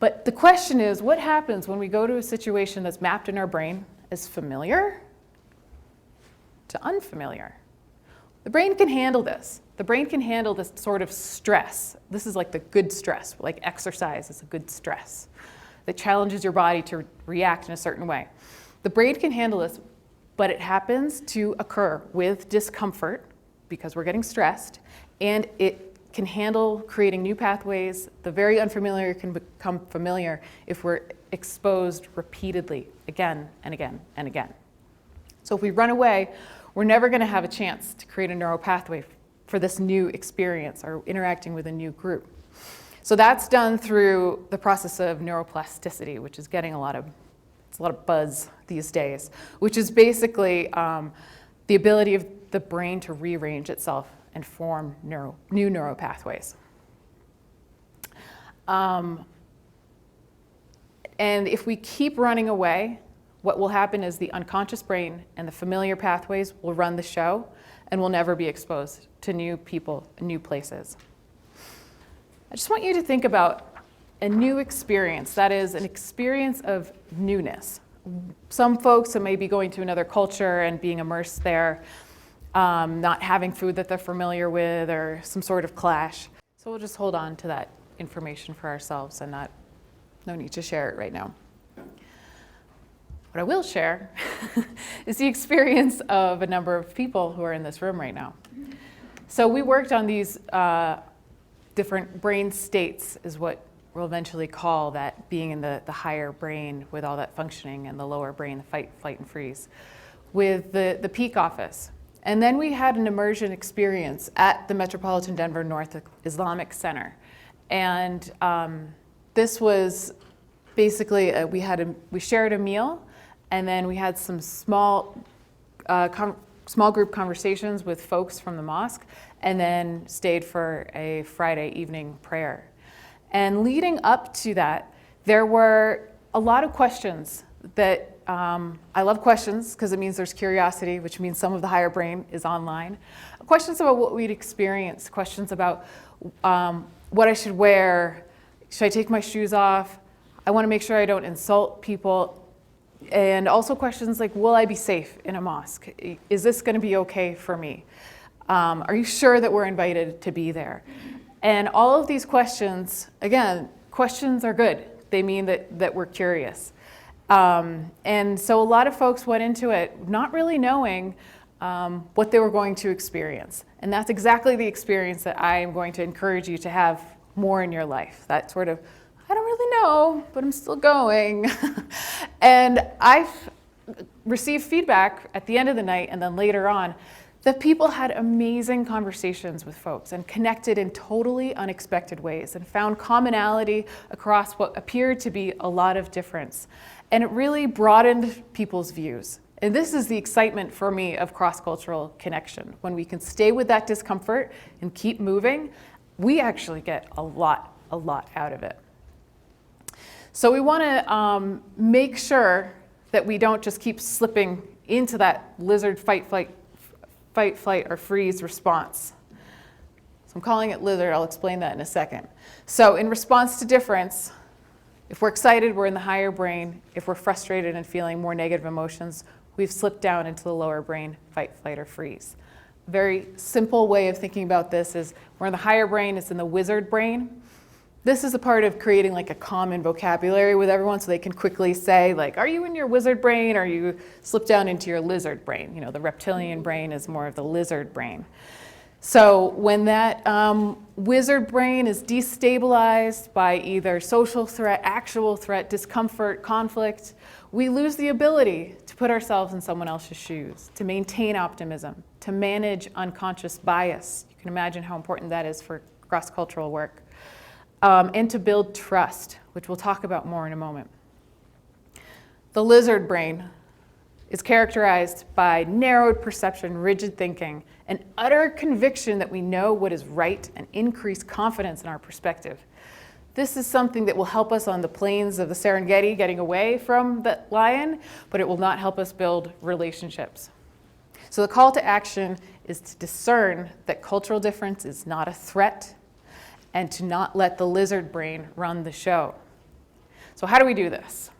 But the question is, what happens when we go to a situation that's mapped in our brain as familiar to unfamiliar? The brain can handle this. The brain can handle this sort of stress. This is like the good stress, like exercise is a good stress that challenges your body to react in a certain way. The brain can handle this, but it happens to occur with discomfort because we're getting stressed, and it can handle creating new pathways. The very unfamiliar can become familiar if we're exposed repeatedly, again and again and again. So if we run away, we're never going to have a chance to create a neural pathway for this new experience or interacting with a new group. So that's done through the process of neuroplasticity, which is getting a lot of buzz these days, which is basically the ability of the brain to rearrange itself and form new neural pathways. And if we keep running away, what will happen is the unconscious brain and the familiar pathways will run the show, and we'll never be exposed to new people, new places. I just want you to think about a new experience, that is an experience of newness. Some folks may be going to another culture and being immersed there, not having food that they're familiar with or some sort of clash. So we'll just hold on to that information for ourselves and no need to share it right now. What I will share is the experience of a number of people who are in this room right now. So we worked on these different brain states is what we'll eventually call that being in the higher brain with all that functioning and the lower brain, the fight, flight, and freeze, with the peak office. And then we had an immersion experience at the Metropolitan Denver North Islamic Center. And this was basically, we shared a meal, and then we had some small group conversations with folks from the mosque, and then stayed for a Friday evening prayer. And leading up to that, there were a lot of questions that, I love questions because it means there's curiosity, which means some of the higher brain is online. Questions about what we'd experienced, questions about what I should wear, should I take my shoes off? I want to make sure I don't insult people. And also questions like, will I be safe in a mosque? Is this going to be okay for me? Are you sure that we're invited to be there? And all of these questions, again, questions are good. They mean that we're curious. And so a lot of folks went into it not really knowing what they were going to experience. And that's exactly the experience that I am going to encourage you to have more in your life. That sort of, I don't really know, but I'm still going. And I've received feedback at the end of the night and then later on that people had amazing conversations with folks and connected in totally unexpected ways and found commonality across what appeared to be a lot of difference. And it really broadened people's views. And this is the excitement for me of cross-cultural connection. When we can stay with that discomfort and keep moving, we actually get a lot out of it. So we want to make sure that we don't just keep slipping into that lizard fight, flight, or freeze response. So I'm calling it lizard. I'll explain that in a second. So in response to difference, if we're excited, we're in the higher brain. If we're frustrated and feeling more negative emotions, we've slipped down into the lower brain, fight, flight, or freeze. A very simple way of thinking about this is we're in the higher brain, it's in the wizard brain. This is a part of creating like a common vocabulary with everyone so they can quickly say, like, are you in your wizard brain or you slip down into your lizard brain? You know, the reptilian brain is more of the lizard brain. So when that wizard brain is destabilized by either social threat, actual threat, discomfort, conflict, we lose the ability to put ourselves in someone else's shoes, to maintain optimism, to manage unconscious bias. You can imagine how important that is for cross-cultural work. And to build trust, which we'll talk about more in a moment. The lizard brain is characterized by narrowed perception, rigid thinking, and utter conviction that we know what is right and increased confidence in our perspective. This is something that will help us on the plains of the Serengeti getting away from the lion, but it will not help us build relationships. So the call to action is to discern that cultural difference is not a threat, and to not let the lizard brain run the show. So how do we do this?